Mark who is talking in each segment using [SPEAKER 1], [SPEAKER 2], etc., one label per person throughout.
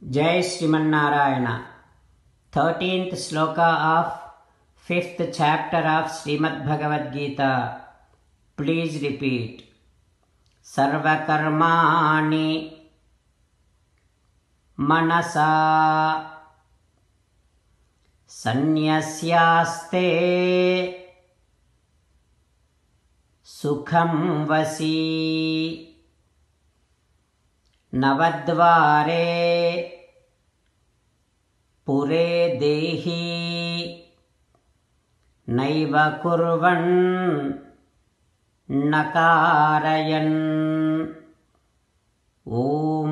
[SPEAKER 1] Jai Srimannarayana. 13th sloka of 5th chapter of Srimad Bhagavad Gita. Please repeat. Sarvakarmani manasa sannyasyaaste sukham vasi navadvare पुरे देहि नैव कुर्वन् न कारयन् ॐ.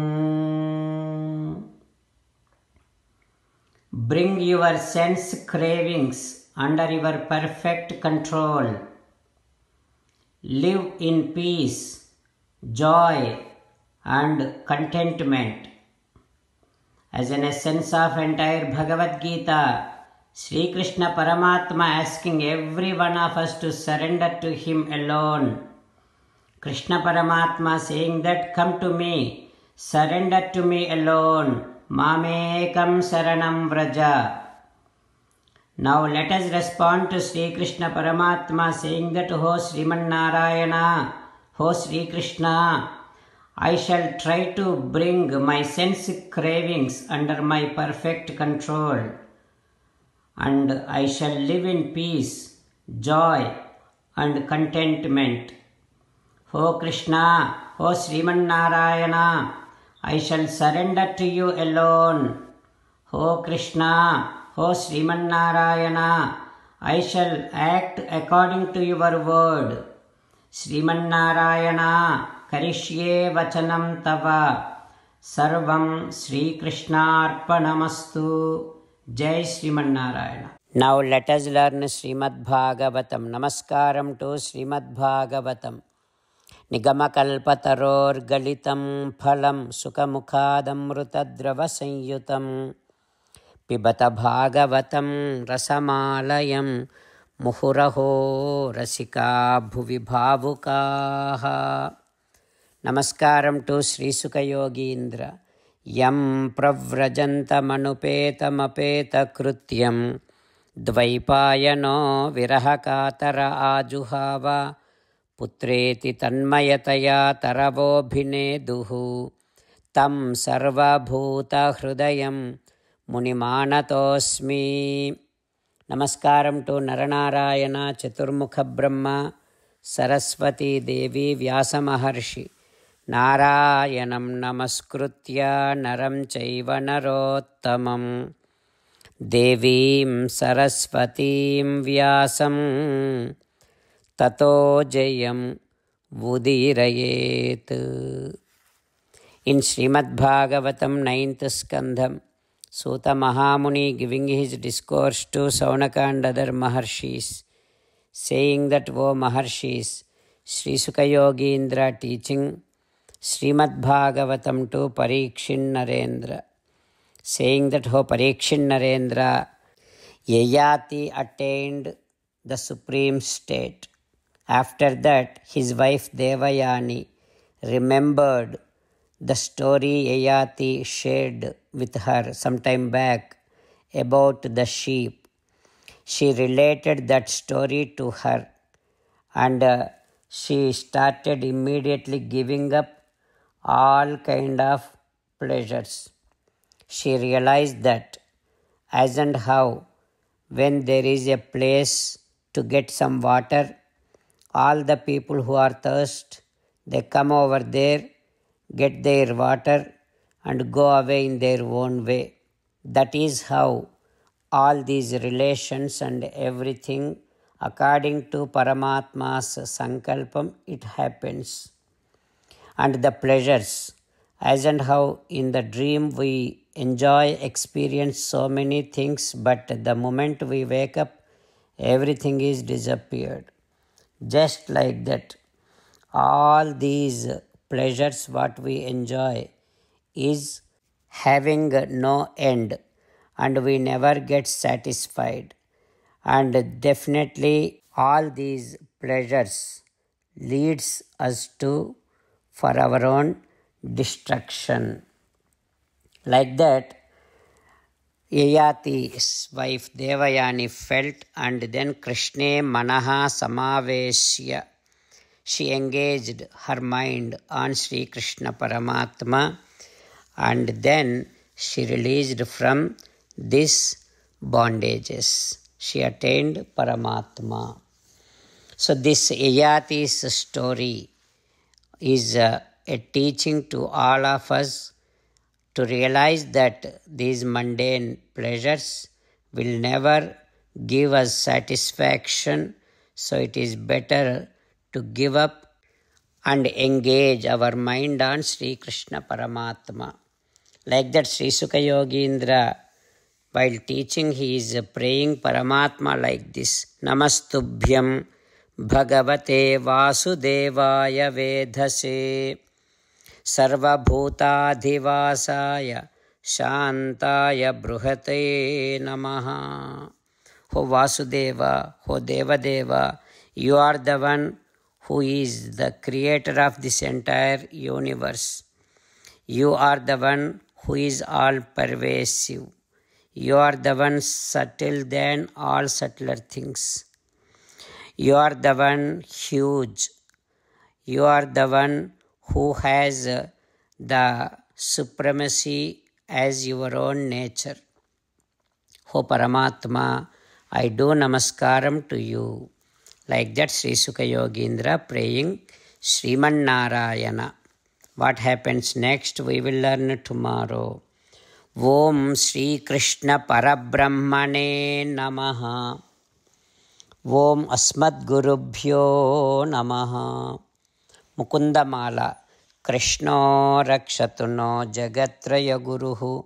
[SPEAKER 1] Bring your sense cravings under your perfect control. Live in peace, joy and contentment. As an essence of entire Bhagavad Gita, Sri Krishna Paramatma asking every one of us to surrender to Him alone. Krishna Paramatma saying that, come to me, surrender to me alone. Mamekam saranam vraja. Now let us respond to Sri Krishna Paramatma saying that, Ho Sriman Narayana, Ho Sri Krishna, I shall try to bring my sense cravings under my perfect control, and I shall live in peace, joy and contentment. O Krishna, O Sriman Narayana, I shall surrender to you alone. O Krishna, O Sriman Narayana, I shall act according to your word. Sriman Narayana, Karishye vachanam tava sarvam Sri Krishnarpanamastu. Jai Sriman Narayana. Now let us learn Srimad Bhagavatam. Namaskaram to Srimad Bhagavatam. Nigamakalpataror galitam phalam sukamukhadamrutadrava sanyutam pibata bhagavatam rasamalayam muhuraho rasika bhuvi bhavukaha. Namaskaram to Sri Sukha Yogindra. Yam pravrajantamanupeta krutyam dvaipayano virahakatara ajuhava putreti tanmayataya taravobhineduhu tam sarvabhuta hrudayam munimanatosmi. Namaskaram to Naranarayana, Chaturmukha Brahma, Saraswati Devi, Vyasa Maharshi. Narayanam namaskritya naram chaiva narottamam devim saraswatim vyasam tato jayam vudirayet. In Srimad Bhagavatam 9th Skandham, Suta Mahamuni giving his discourse to Saunaka and other Maharshis, saying that, O Maharshis, Sri Sukha Yogindra teaching Srimad Bhagavatam to Parikshin Narendra, saying that, O Parikshin Narendra, Yayati attained the supreme state. After that, his wife Devayani remembered the story Yayati shared with her some time back about the sheep. She related that story to her, and she started immediately giving up all kind of pleasures. She realized that as and how when there is a place to get some water, all the people who are thirsty, they come over there, get their water and go away in their own way. That is how all these relations and everything according to Paramatma's Sankalpam it happens. And the pleasures, as and how in the dream we enjoy, experience so many things, but the moment we wake up, everything is disappeared. Just like that, all these pleasures what we enjoy is having no end, and we never get satisfied. And definitely all these pleasures leads us to for our own destruction. Like that, Yayati's wife Devayani felt, and then Krishne Manaha Samaveshya. She engaged her mind on Sri Krishna Paramatma, and then she released from these bondages. She attained Paramatma. So this Yayati's story is a teaching to all of us to realize that these mundane pleasures will never give us satisfaction, so it is better to give up and engage our mind on Sri Krishna Paramatma. Like that, Sri Sukha Yogindra, while teaching, he is praying Paramatma like this: Namastubhyam Bhagavate Vasudevaya Vedhase Sarvabhutadhivasaya Shantaya Bruhate Namaha. O Vasudeva, O Devadeva, you are the one who is the creator of this entire universe. You are the one who is all pervasive. You are the one subtle than all subtler things. You are the one huge. You are the one who has the supremacy as your own nature. O Paramatma, I do namaskaram to you. Like that, Sri Sukha Yogindra praying Sriman Narayana. What happens next, we will learn tomorrow. Om Sri Krishna Parabrahmane Namaha. Om Asmad Gurubhyo Namaha. Mukundamala. Krishno Rakshatuno Jagatraya Guruhu.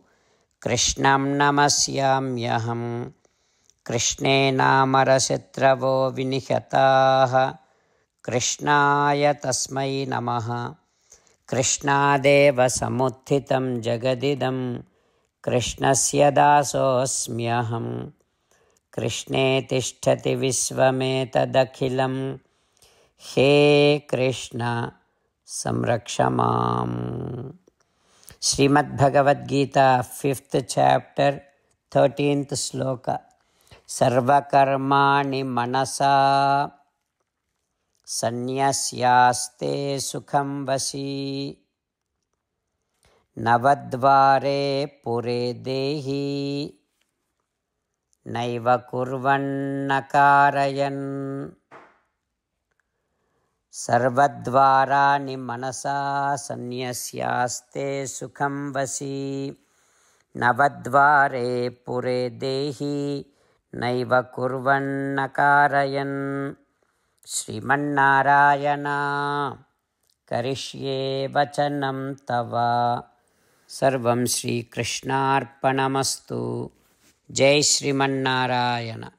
[SPEAKER 1] Krishnam Namasyamyaham. Krishne Namarashitravo Vinihataha. Krishnaya Tasmai Namaha. Krishnadeva Samuthitam Jagadidam. Krishnasya Dasosmyaham. Krishne Tishtati Visvametadakhilam. He Krishna Samrakshamam. Srimad Bhagavad Gita, 5th chapter, 13th sloka. Sarvakarmani manasa sanyasyaste sukham vasi navadvare pure dehi naiva kurvannakarayan. Sarvadvarani manasa sanyasyaste sukham vasi navadvare pure dehi naiva kurvannakarayan. Srimannarayana karishye vachanam tava. Sarvam Shri Krishnarpanamastu. Jai Srimannarayana.